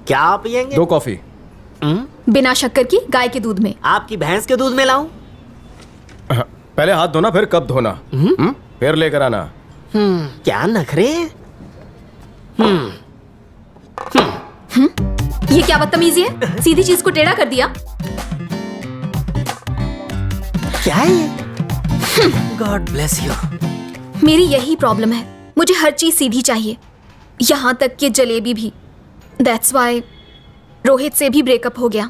क्या पियेंगे? 2 कॉफी। बिना शक्कर की, गाय के दूध में। आपकी भैंस के दूध में लाऊं? पहले हाथ धोना, फिर कब धोना, फिर लेकर आना। क्या नखरे? ये क्या बदतमीजी है? सीधी चीज को टेढ़ा कर दिया। क्या है ये? God bless you. मेरी यही प्रॉब्लम है, मुझे हर चीज सीधी चाहिए, यहाँ तक कि जलेबी भी। दैट्स वाई रोहित से भी ब्रेकअप हो गया।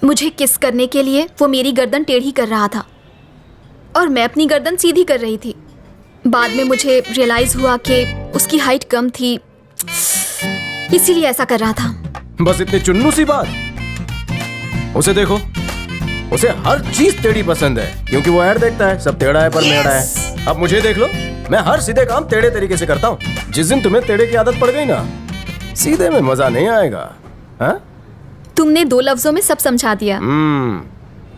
मुझे किस करने के लिए वो मेरी गर्दन टेढ़ी कर रहा था और मैं अपनी गर्दन सीधी कर रही थी। बाद में मुझे रियलाइज हुआ कि उसकी हाइट कम थी, इसीलिए ऐसा कर रहा था। बस इतनी चुन्नू सी बात। उसे देखो, उसे हर चीज टेढ़ी पसंद है, क्योंकि वो ऐड देखता है, सब टेढ़ा है पर मेढ़ा है। अब मुझे देख लो, मैं हर सीधे काम टेढ़े तरीके से करता हूँ। जिस दिन तुम्हें टेढ़े की आदत पड़ गई ना, सीधे में मजा नहीं आएगा। हाँ? तुमने 2 लफ्जों में सब समझा दिया।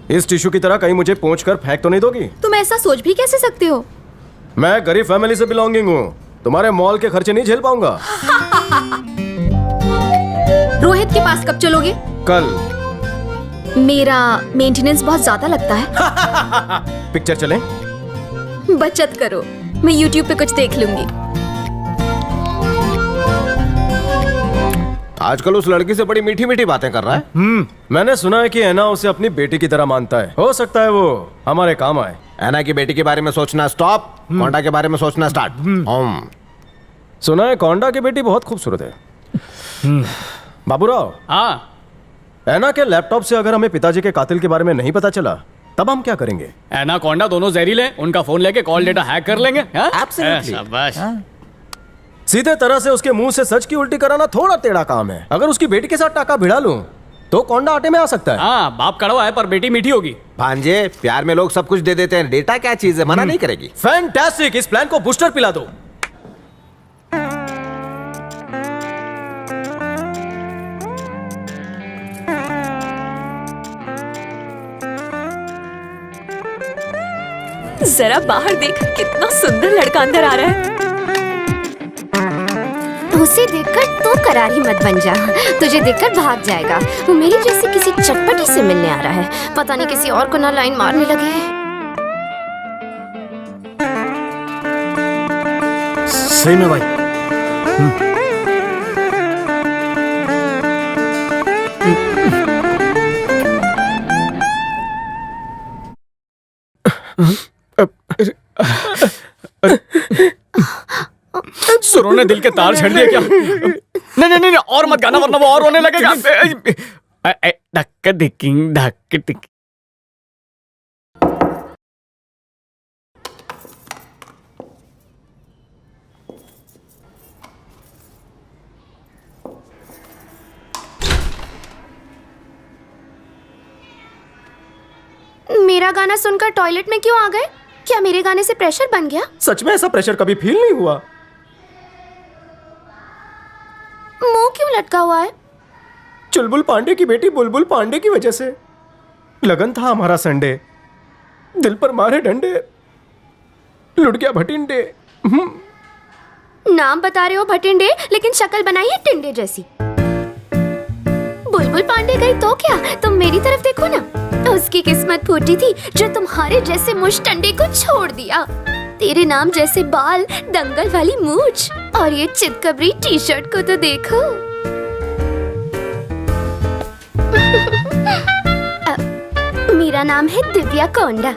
इस टिश्यू की तरह कहीं मुझे पोंछ कर फेंक तो नहीं दोगी? तुम ऐसा सोच भी कैसे सकते हो? मैं गरीब फैमिली से बिलोंगिंग हूँ, तुम्हारे मॉल के खर्चे नहीं झेल पाऊंगा। रोहित के पास कब चलोगे? कल। मेरा मेंटेनेंस बहुत ज्यादा लगता है। पिक्चर चलें? बचत करो, मैं YouTube पे कुछ देख लूंगी। आजकल उस लड़की से बड़ी मीठी मीठी बातें कर रहा है। मैंने सुना है कि ऐना उसे अपनी बेटी की तरह मानता है। हो सकता है वो हमारे काम आए। ऐना की बेटी के बारे में सोचना स्टॉप, कोंडा के बारे में सोचना स्टार्ट। सुना है कोंडा की बेटी बहुत खूबसूरत है। बाबूराव, हाँ, ऐना के लैपटॉप से अगर हमें पिताजी के कातिल के बारे में नहीं पता चला, तब हम क्या करेंगे? ऐना कोंडा दोनों जहरीले हैं, उनका फोन लेके कॉल डेटा हैक कर लेंगे। Absolutely. शाबाश। सीधे तरह से उसके मुंह से सच की उल्टी कराना थोड़ा टेढ़ा काम है। अगर उसकी बेटी के साथ टाका भिड़ा लूं, तो कोंडा आटे में आ सकता है। हाँ, बाप कड़वा है पर बेटी मीठी होगी। भांजे, प्यार में लोग सब कुछ दे देते हैं, डेटा क्या चीज है, मना नहीं करेगी। फैंटास्टिक, इस प्लान को बूस्टर पिला दो। जरा बाहर देख, कितना सुंदर लड़का अंदर आ रहा है। उसे देखकर तू करारी मत बन जा, तुझे देखकर भाग जाएगा। वो मेरी जैसी किसी चटपटी से मिलने आ रहा है, पता नहीं किसी और को ना लाइन मारने लगे। सही में भाई। सुरों ने दिल के तार छड़ दिए क्या? नहीं नहीं नहीं, और मत गाना वरना वो और रोने लगेगा। धक्क धिकिंग धक्क टिक। मेरा गाना सुनकर टॉयलेट में क्यों आ गए? क्या मेरे गाने से प्रेशर बन गया? सच में ऐसा प्रेशर कभी फील नहीं हुआ। मुंह क्यों लटका हुआ है? चुलबुल पांडे की बेटी बुलबुल पांडे की वजह से। लगन था हमारा संडे, दिल पर मारे डंडे, लुट गया भटिंडे। नाम बता रहे हो भटिंडे, लेकिन शक्ल बनाई है टिंडे जैसी। बुलबुल पांडे गई तो क्या, तुम मेरी तरफ देखो ना। उसकी किस्मत फूटी थी जो तुम्हारे जैसे मुश्तंडे को छोड़ दिया। तेरे नाम जैसे बाल, दंगल वाली मूंछ और ये चितकबरी टी शर्ट को तो देखो। मेरा नाम है दिव्या कोंडा।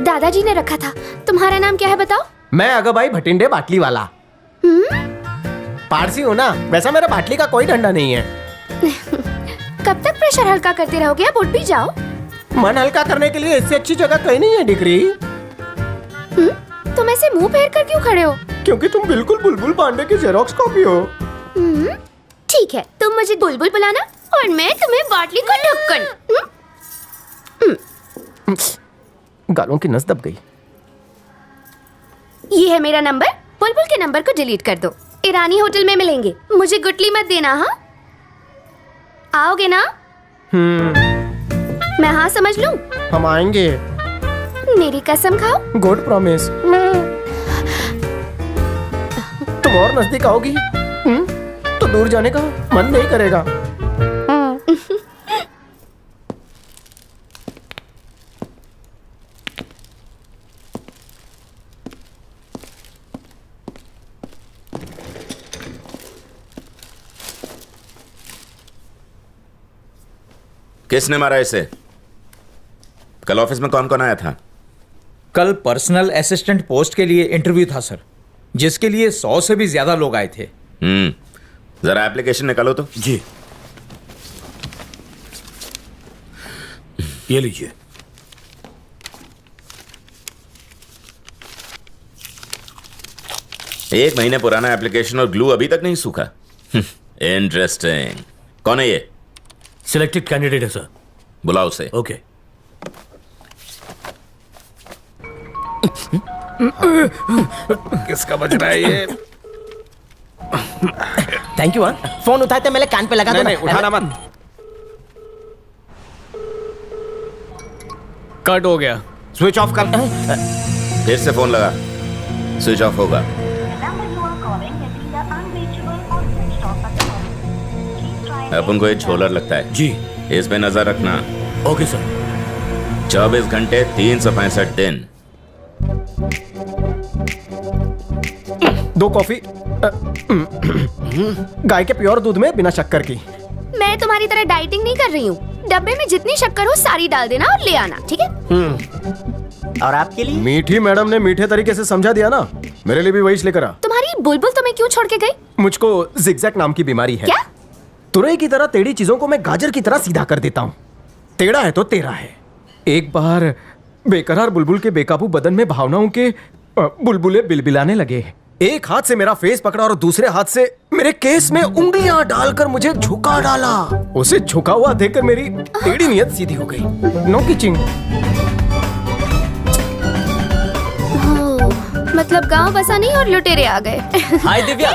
दादाजी ने रखा था। तुम्हारा नाम क्या है बताओ? मैं अगबाई भटिंडे बाटली वाला। पारसी हूँ ना, वैसा मेरा बाटली का कोई डंडा नहीं है। कब तक प्रेशर हल्का करते रहोगे? अब उठ भी जाओ। मन हल्का करने के लिए इससे अच्छी जगह कहीं नहीं है डिग्री। तुम ऐसे मुंह फेर कर क्यों खड़े हो? क्योंकि तुम बिल्कुल बुलबुल पांडे की जेरोक्स कॉपी हो। ठीक है, तुम मुझे बुलबुल बुलाना और मैं तुम्हें बाटली का ढक्कन। गालों की नस दब गई। ये है मेरा नंबर। बुलबुल के नंबर को डिलीट कर दो। ईरानी होटल में मिलेंगे। मुझे गुटली मत देना। हाँ, आओगे ना? मैं हाँ समझ लूं? हम आएंगे। मेरी कसम खाओ। Good promise. तुम और नजदीक आओगी? दूर जाने का मन नहीं करेगा। किसने मारा इसे? कल ऑफिस में कौन कौन आया था? कल पर्सनल असिस्टेंट पोस्ट के लिए इंटरव्यू था सर, जिसके लिए 100 से भी ज्यादा लोग आए थे। जरा एप्लीकेशन निकालो तो। जी, ये लीजिए। एक महीने पुराना एप्लीकेशन और ग्लू अभी तक नहीं सूखा। इंटरेस्टिंग। कौन है ये? सिलेक्टेड कैंडिडेट है सर। बुलाओ उसे। ओके। किसका बज रहा है ये? Thank you. फोन उठाते मेरे कान पे लगा दो। नहीं, उठाना मत। कट हो गया। स्विच ऑफ कर। फिर से फोन लगा, स्विच ऑफ होगा। अपन को ये झोलर लगता है। जी। इस पे नजर रखना। Okay sir. 24 घंटे 365 दिन। 2 कॉफी गाय के प्योर दूध में बिना शक्कर की। मैं तुम्हारी तरह डाइटिंग नहीं कर रही हूँ। डब्बे में जितनी शक्कर हो सारी डाल देना और ले आना, ठीक है? और आपके लिए? मीठी मैडम ने मीठे तरीके से समझा दिया ना, मेरे लिए भी वही लेकर आ। तुम्हारी बुलबुल तुम्हें क्यों छोड़ के गई? मुझको जिगजैग नाम की बीमारी है। क्या? तुरई की तरह टेढ़ी चीजों को मैं गाजर की तरह सीधा कर देता हूँ। टेढ़ा है तो तेरा है। एक बार बेकरार बुलबुल के बेकाबू बदन में भावनाओं के बुलबुले बिलबिलाने लगे। एक हाथ से मेरा फेस पकड़ा और दूसरे हाथ से मेरे केस में उंगलियां डालकर मुझे झुका डाला। उसे झुका हुआ देखकर मेरी टेढ़ी नियत सीधी हो गई। नो किचिंग। मतलब गांव बसा नहीं और लुटेरे आ गए। Hi Divya.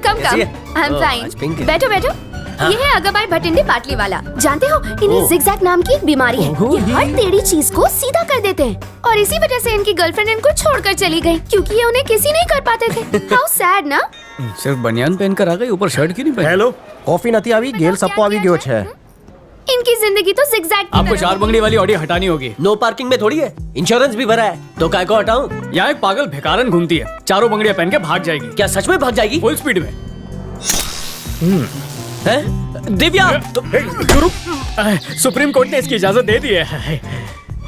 Come come. I am fine. बैठो बैठो। ये है अगबाई भटिंडे बाटली वाला। जानते हो इन्हें जिगजैग नाम की एक बीमारी है। ये हर टेढ़ी चीज को सीधा कर देते हैं और इसी वजह से इनकी गर्लफ्रेंड इनको छोड़कर चली गई, क्योंकि ये उन्हें किसी नहीं कर पाते थे। हाउ सैड ना। सिर्फ बनियान पहनकर आ गई, ऊपर शर्ट क्यों नहीं पहनी? हेलो, कॉफी नती आवी गेल सबको आवी गयो छे। इनकी जिंदगी तो जिगजैग। आपको 4 बंगड़ी वाली ऑडी हटानी होगी। नो पार्किंग में थोड़ी है, इंश्योरेंस भी भरा है, तो काय को हटाऊं? यहाँ एक पागल भिखारन घूमती है, 4 बंगड़ियां पहन के भाग जाएगी। क्या सच में भाग जाएगी? फुल स्पीड में। दिव्या सुप्रीम कोर्ट ने इसकी इजाजत दे दी है।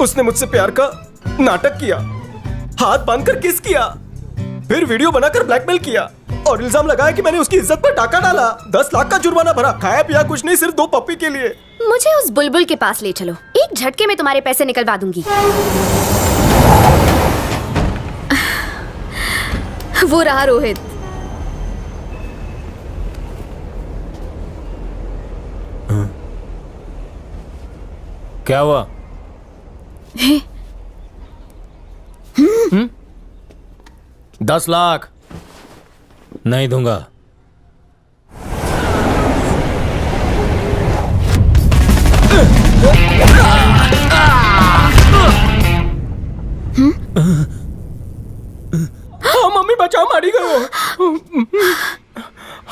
उसने मुझसे प्यार का नाटक किया, हाथ बांधकर किस किया, फिर वीडियो बनाकर ब्लैकमेल किया और इल्जाम लगाया कि मैंने उसकी इज्जत पर डाका डाला। 10 लाख का जुर्माना भरा, खाया पिया कुछ नहीं, सिर्फ 2 पप्पी के लिए। मुझे उस बुलबुल के पास ले चलो, एक झटके में तुम्हारे पैसे निकलवा दूंगी। वो रहा रोहित। क्या हुआ? 10 लाख नहीं दूंगा। मम्मी बचाओ, मारी गयो।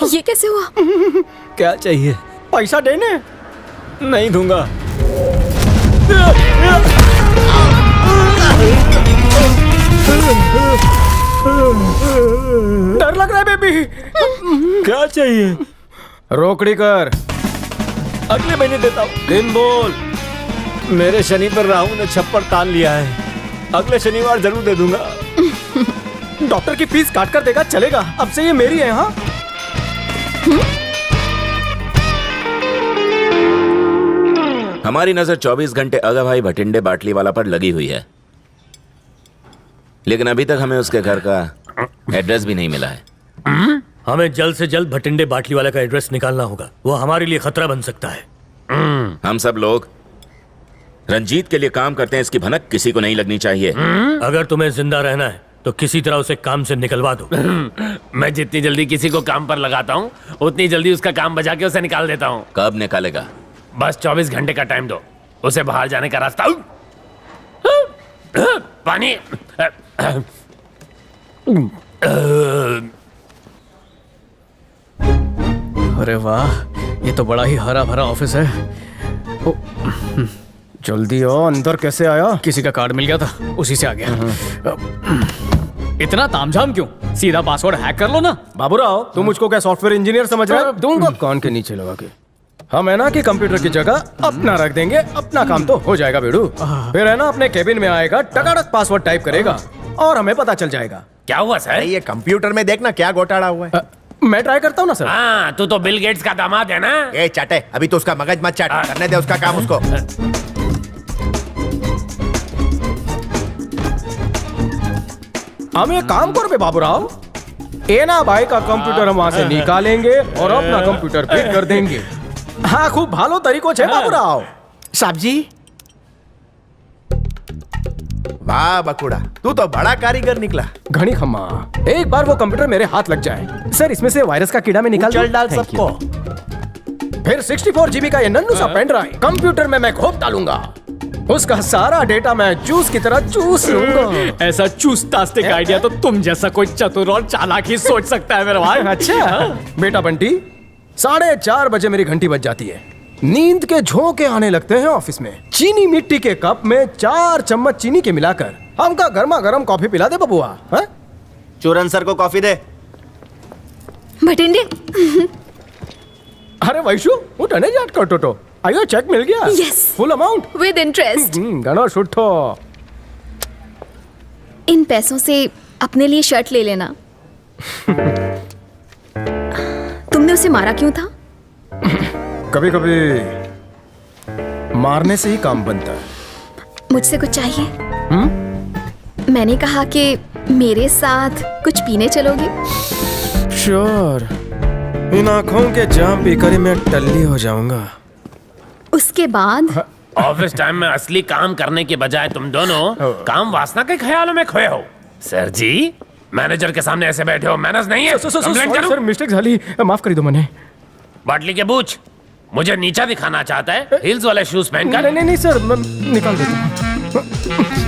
ये कैसे हुआ? क्या चाहिए? पैसा देने। नहीं दूंगा। डर लग रहा है बेबी। क्या चाहिए? रोकड़ी कर। अगले महीने देता हूँ। दिन बोल। मेरे शनि पर राहु ने छप्पर तान लिया है, अगले शनिवार जरूर दे दूंगा। डॉक्टर की फीस काट कर देगा, चलेगा? अब से ये मेरी है। हाँ, हमारी नजर 24 घंटे अगभाई भटिंडे बाटली वाला पर लगी हुई है, लेकिन अभी तक हमें उसके घर का एड्रेस भी नहीं मिला है। हमें जल्द से जल्द भटिंडे बाटली वाला का एड्रेस निकालना होगा, वो हमारे लिए खतरा बन सकता है। हम सब लोग रंजीत के लिए काम करते हैं, इसकी भनक किसी को नहीं लगनी चाहिए। अगर तुम्हें जिंदा रहना है तो किसी तरह उसे काम से निकलवा दो। मैं जितनी जल्दी किसी को काम पर लगाता हूँ उतनी जल्दी उसका काम बजा के उसे निकाल देता हूँ। कब निकालेगा? बस 24 घंटे का टाइम दो, उसे बाहर जाने का रास्ता। पानी। अरे वाह, ये तो बड़ा ही हरा भरा ऑफिस है। ओ, जल्दी आओ, अंदर कैसे आया? किसी का कार्ड मिल गया था, उसी से आ गया। इतना तामझाम क्यों? सीधा पासवर्ड हैक कर लो ना। बाबूराव, तुम मुझको क्या सॉफ्टवेयर इंजीनियर समझ रहे हो? दूंगा कान के नीचे लगा के। हम है ना कि कंप्यूटर की जगह अपना रख देंगे, अपना काम तो हो जाएगा बेड़ू। फिर है ना अपने केबिन में आएगा, टकाटक पासवर्ड टाइप करेगा और हमें पता चल जाएगा। क्या हुआ सर? ये कंप्यूटर में देखना क्या घोटाला हुआ है। मैं ट्राई करता हूँ ना सर। हाँ, तू तो बिल गेट्स का दामाद है ना? ए चाटे, अभी तो उसका मगज मत चाट, करने दे उसका काम उसको। हम एक काम करो बे बाबूराव, एना भाई का कंप्यूटर हम वहां से निकालेंगे और अपना कंप्यूटर फिट कर देंगे। हाँ, खूब भालो तरीको छे बाबूराव। साहब जी, वाह बकुड़ा, तू तो बड़ा कारीगर निकला। घनी खम्मा, एक बार वो कंप्यूटर मेरे हाथ लग जाए सर, इसमें से वायरस का कीड़ा में निकाल चल डाल Thank सबको। you। फिर 64 GB का ये नन्नू सा पेन ड्राइव कंप्यूटर में मैं खोप डालूंगा, उसका सारा डेटा मैं जूस की तरह चूस लूंगा। ऐसा चूसतास्ते का आइडिया तो तुम जैसा कोई चतुर और चालाक ही सोच सकता है मेरे भाई। अच्छा बेटा बंटी, 4:30 बजे मेरी घंटी बज जाती है, नींद के झोंके आने लगते हैं ऑफिस में। चीनी मिट्टी के कप में 4 चम्मच चीनी के मिलाकर हमका गर्मा गर्म कॉफी पिला दे बबुआ। चूरन सर को कॉफी दे। भटिंडे, अरे वैशु, उठने जाट कर टोटो, आयो चेक मिल गया? Yes. Full amount with interest. गणो सुठो। इन पैसों से अपने लिए शर्ट ले लेना। तुमने उसे मारा क्यों था? कभी कभी मारने से ही काम बनता है। मुझसे कुछ चाहिए? मैंने कहा कि मेरे साथ कुछ पीने चलोगे? श्योर, इन आंखों के जाम पीकर ही मैं टल्ली हो जाऊंगा। उसके बाद ऑफिस टाइम में असली काम करने के बजाय तुम दोनों काम वासना के ख्यालों में खोए हो। सर जी, मैनेजर के सामने ऐसे बैठे हो, मैनर्स नहीं है। कंप्लेंट करूं? सर मिस्टेक झाली, माफ कर दो मैंने। बाटली के बूच, मुझे नीचा दिखाना चाहता है हील्स वाले शूज पहनकर? नहीं सर, मैं निकाल देता हूँ।